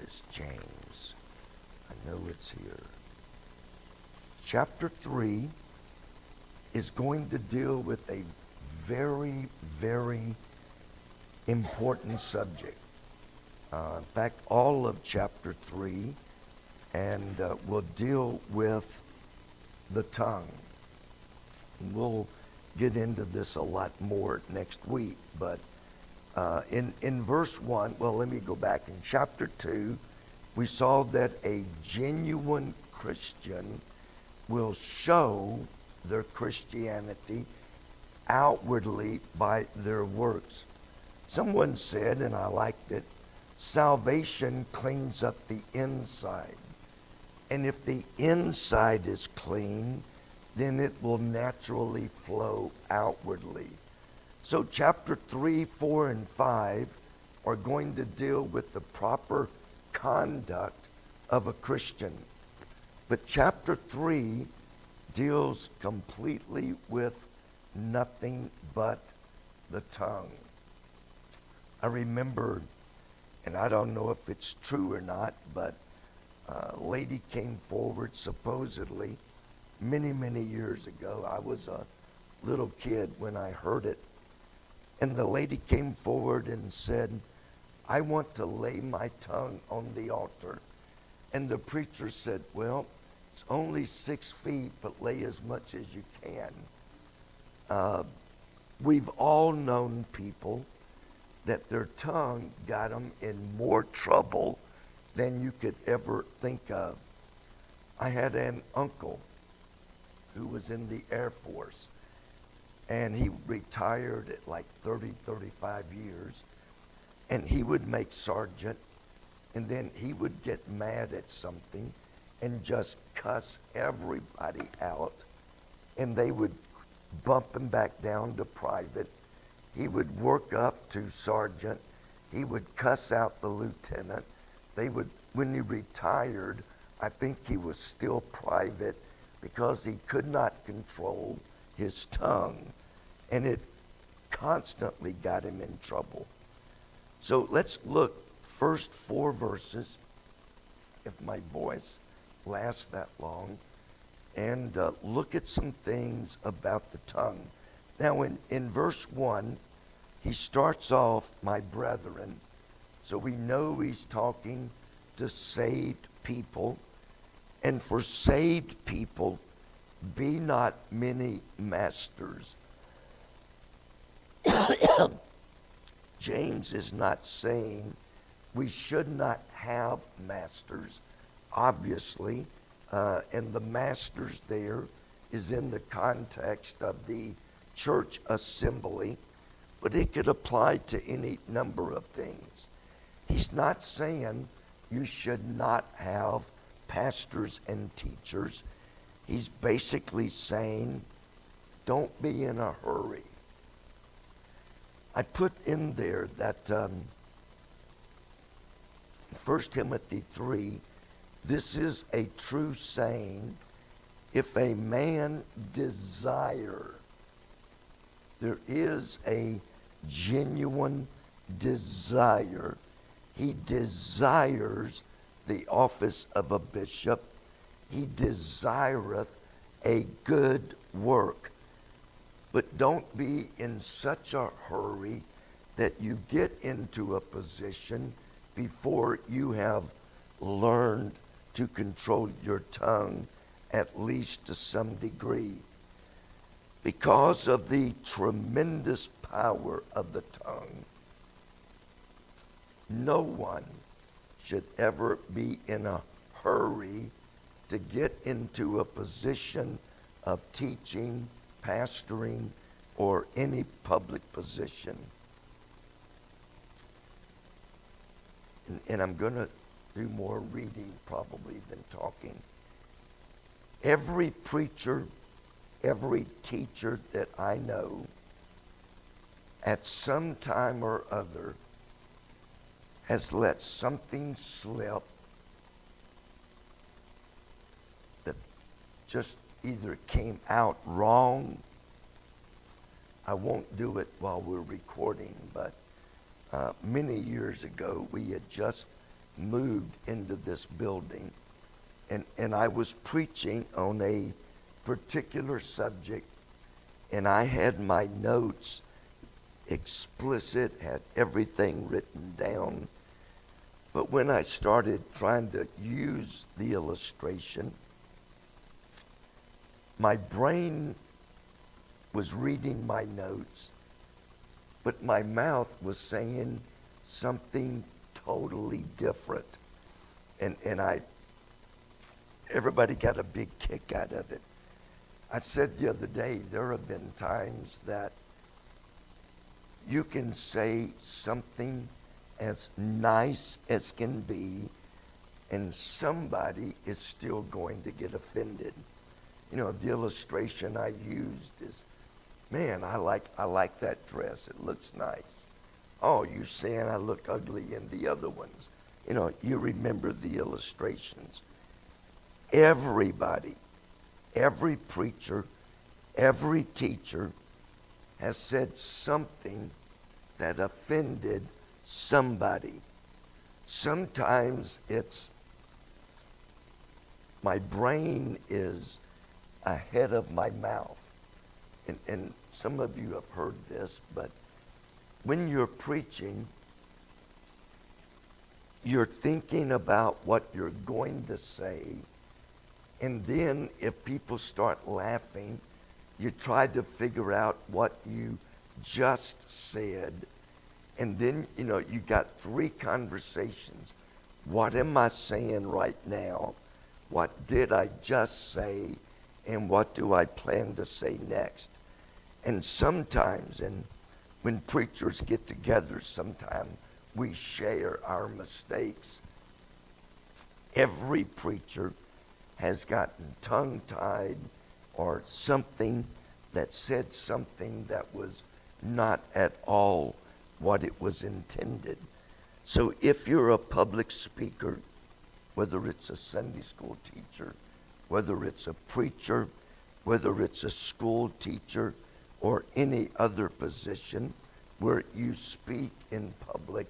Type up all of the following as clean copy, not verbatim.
is James? I know it's here. Chapter 3 is going to deal with a very, very important subject. In fact, all of chapter 3, and will deal with the tongue. We'll get into this a lot more next week, but in verse 1, well, let me go back. In chapter 2, we saw that a genuine Christian will show their Christianity outwardly by their works. Someone said, and I liked it, salvation cleans up the inside. And if the inside is clean, then it will naturally flow outwardly. So chapter 3, 4, and 5 are going to deal with the proper conduct of a Christian. But chapter 3 deals completely with nothing but the tongue. I remember, and I don't know if it's true or not, but a lady came forward supposedly many, many years ago. I was a little kid when I heard it. And the lady came forward and said, I want to lay my tongue on the altar. And the preacher said, well, it's only 6 feet, but lay as much as you can. We've all known people that their tongue got them in more trouble than you could ever think of. I had an uncle who was in the Air Force, and he retired at like 30, 35 years, and he would make sergeant, and then he would get mad at something and just cuss everybody out, and they would bump him back down to private. He would work up to sergeant. He would cuss out the lieutenant. When he retired, I think he was still private because he could not control his tongue, and it constantly got him in trouble. So let's look first 4 verses, if my voice lasts that long, and look at some things about the tongue. Now in verse 1, he starts off, my brethren. So we know he's talking to saved people. And for saved people, be not many masters. James is not saying we should not have masters, obviously. And the masters there is in the context of the church assembly, but it could apply to any number of things. He's not saying you should not have pastors and teachers. He's basically saying don't be in a hurry. I put in there that 1 Timothy 3, this is a true saying, if a man desire, there is a genuine desire. He desires the office of a bishop. He desireth a good work. But don't be in such a hurry that you get into a position before you have learned to control your tongue, at least to some degree. Because of the tremendous power of the tongue, no one should ever be in a hurry to get into a position of teaching, pastoring, or any public position. And I'm going to do more reading probably than talking. Every preacher, every teacher that I know, at some time or other, has let something slip that just either came out wrong. I won't do it while we're recording, but many years ago we had just moved into this building, and I was preaching on a particular subject, and I had my notes explicit, had everything written down. But when I started trying to use the illustration, my brain was reading my notes, but my mouth was saying something totally different. And everybody got a big kick out of it. I said the other day, there have been times that you can say something as nice as can be, and somebody is still going to get offended. You know, the illustration I used is, man, I like that dress. It looks nice. Oh, you saying I look ugly in the other ones. You know, you remember the illustrations. Everybody, every preacher, every teacher has said something that offended somebody. Sometimes it's my brain is ahead of my mouth. And some of you have heard this, but when you're preaching, you're thinking about what you're going to say, and then if people start laughing, you try to figure out what you just said, and then, you know, you got three conversations. What am I saying right now? What did I just say? And what do I plan to say next? And sometimes, and when preachers get together, sometimes we share our mistakes. Every preacher has gotten tongue-tied or something that said something that was not at all what it was intended. So if you're a public speaker, whether it's a Sunday school teacher, whether it's a preacher, whether it's a school teacher, or any other position where you speak in public,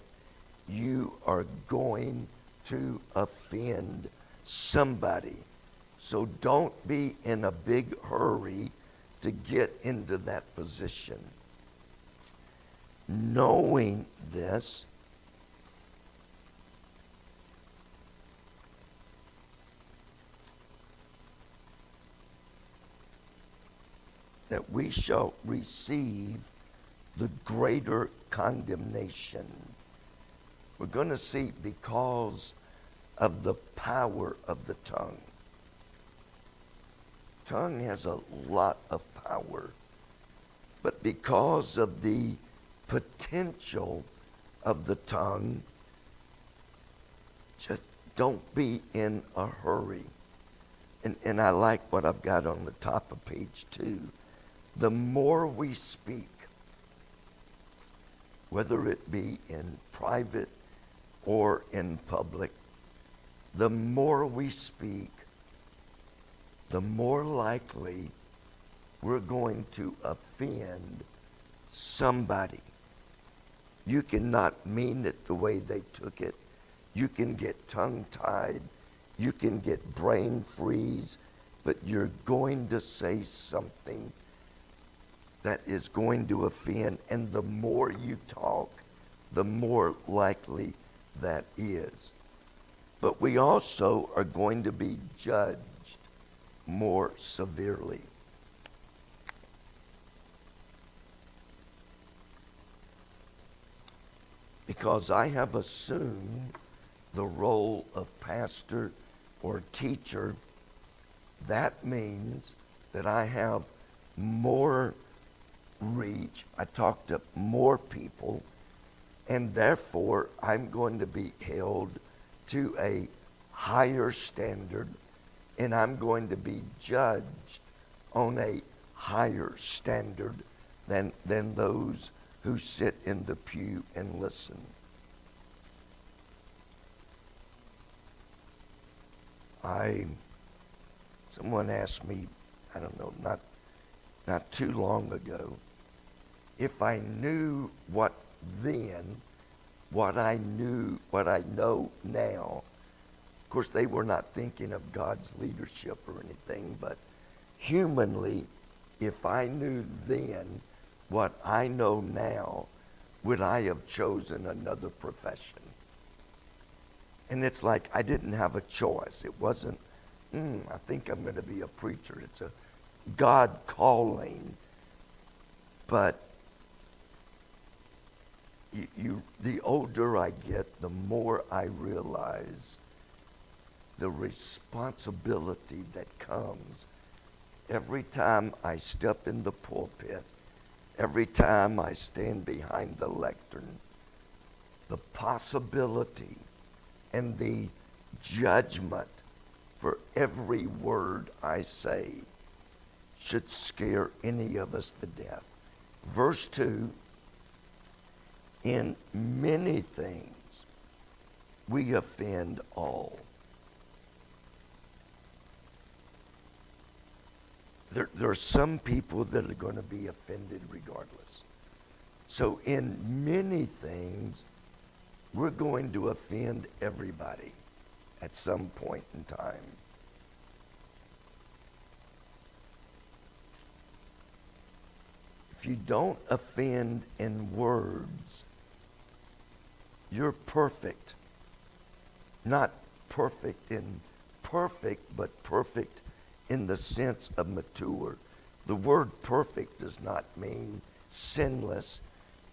you are going to offend somebody. So don't be in a big hurry to get into that position. Knowing this, that we shall receive the greater condemnation. We're going to see because of the power of the tongue. Tongue has a lot of power, but because of the potential of the tongue, just don't be in a hurry. And I like what I've got on the top of page 2. The more we speak, whether it be in private or in public, the more we speak, the more likely we're going to offend somebody. You cannot mean it the way they took it. You can get tongue-tied. You can get brain freeze, but you're going to say something that is going to offend, and the more you talk, the more likely that is. But we also are going to be judged more severely. Because I have assumed the role of pastor or teacher, that means that I have more reach. I talk to more people, and therefore I'm going to be held to a higher standard, and I'm going to be judged on a higher standard than those who sit in the pew and listen. Someone asked me, I don't know, not too long ago, if I knew what then what I know now. Of course, they were not thinking of God's leadership or anything, but humanly, if I knew then what I know now, would I have chosen another profession? And it's like I didn't have a choice. It wasn't, I think I'm going to be a preacher. It's a God calling. But the older I get, the more I realize the responsibility that comes every time I step in the pulpit, every time I stand behind the lectern. The possibility and the judgment for every word I say should scare any of us to death. Verse 2, in many things we offend all. There are some people that are going to be offended regardless. So in many things, we're going to offend everybody at some point in time. If you don't offend in words, you're perfect. Not perfect, but perfect in the sense of mature. The word perfect does not mean sinless.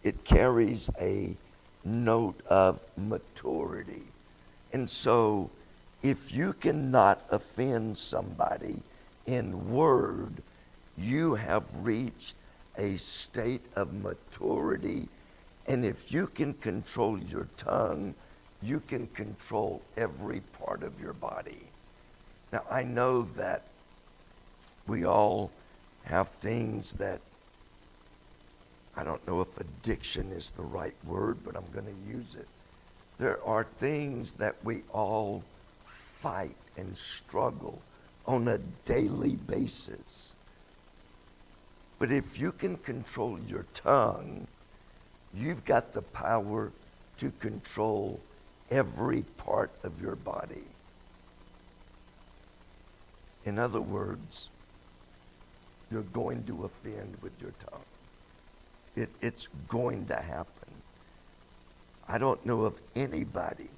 It carries a note of maturity. And so, if you cannot offend somebody in word, you have reached a state of maturity. And if you can control your tongue, you can control every part of your body. Now, I know that we all have things that, I don't know if addiction is the right word, but I'm going to use it. There are things that we all fight and struggle on a daily basis. But if you can control your tongue, you've got the power to control every part of your body. In other words, you're going to offend with your tongue. It's going to happen. I don't know of anybody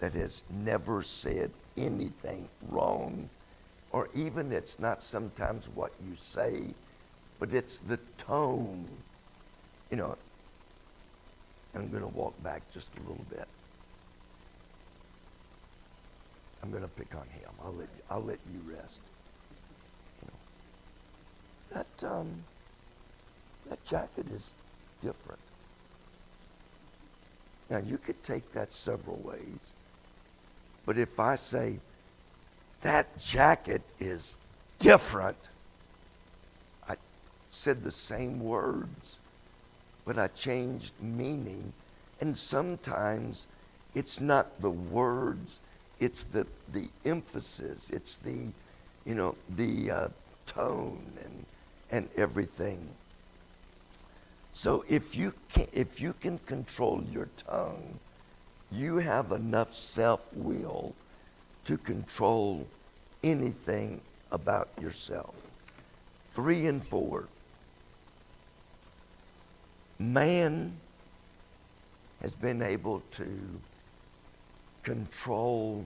that has never said anything wrong, or even it's not sometimes what you say, but it's the tone. You know, I'm going to walk back just a little bit. I'm going to pick on him. I'll let you rest. You know, that jacket is different. Now, you could take that several ways. But if I say, that jacket is different, I said the same words, but I changed meaning. And sometimes it's not the words, it's the emphasis, it's the tone and everything. So if you can control your tongue, you have enough self-will to control anything about yourself. 3 and 4. Man has been able to control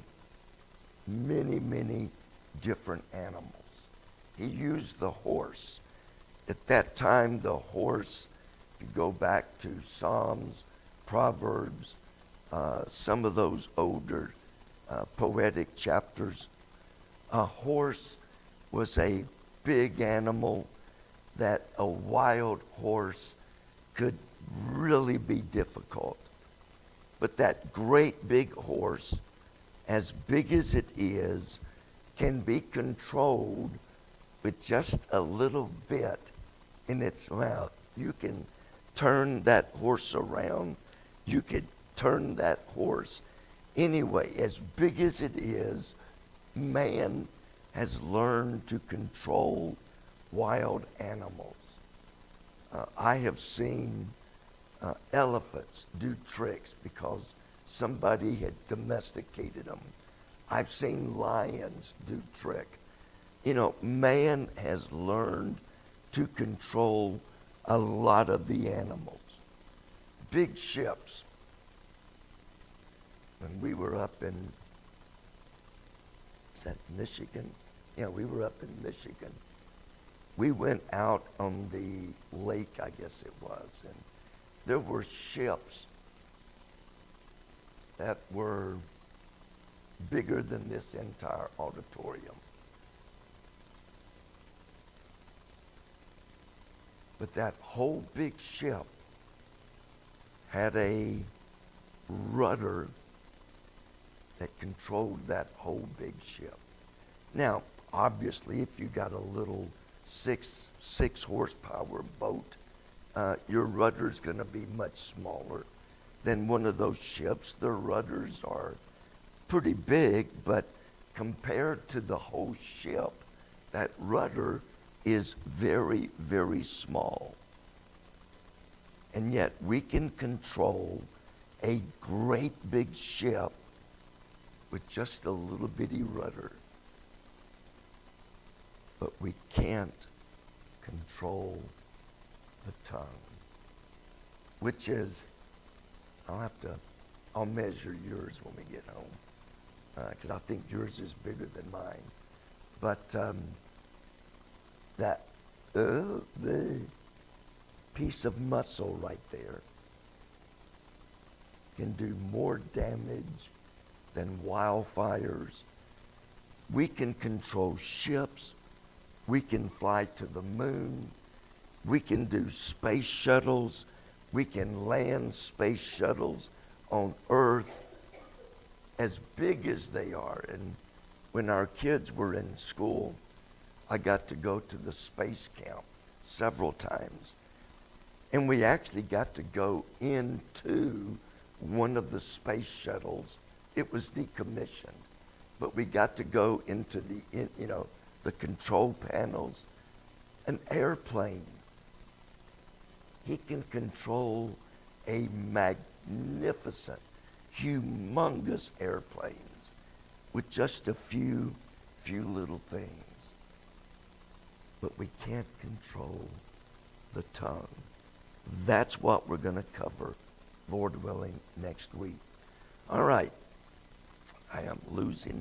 many, many different animals. He used the horse. At that time, the horse, if you go back to Psalms, Proverbs, some of those older poetic chapters, a horse was a big animal that a wild horse could really be difficult. But that great big horse, as big as it is, can be controlled with just a little bit in its mouth. You can turn that horse around. You could turn that horse. Anyway, as big as it is, man has learned to control wild animals. I have seen Elephants do tricks because somebody had domesticated them. I've seen lions do trick. You know, man has learned to control a lot of the animals. Big ships. When we were up in, is that Michigan? Yeah, we were up in Michigan. We went out on the lake, I guess it was, and there were ships that were bigger than this entire auditorium. But that whole big ship had a rudder that controlled that whole big ship. Now, obviously, if you got a little six horsepower boat, your rudder's going to be much smaller than one of those ships. Their rudders are pretty big, but compared to the whole ship, that rudder is very, very small. And yet we can control a great big ship with just a little bitty rudder. But we can't control the tongue, which is, I'll measure yours when we get home, because I think yours is bigger than mine. But the piece of muscle right there can do more damage than wildfires. We can control ships. We can fly to the moon. We can do space shuttles. We can land space shuttles on Earth as big as they are. And when our kids were in school, I got to go to the space camp several times. And we actually got to go into one of the space shuttles. It was decommissioned, but we got to go into the control panels. An airplane, he can control a magnificent, humongous airplanes with just a few little things. But we can't control the tongue. That's what we're going to cover, Lord willing, next week. All right. I am losing my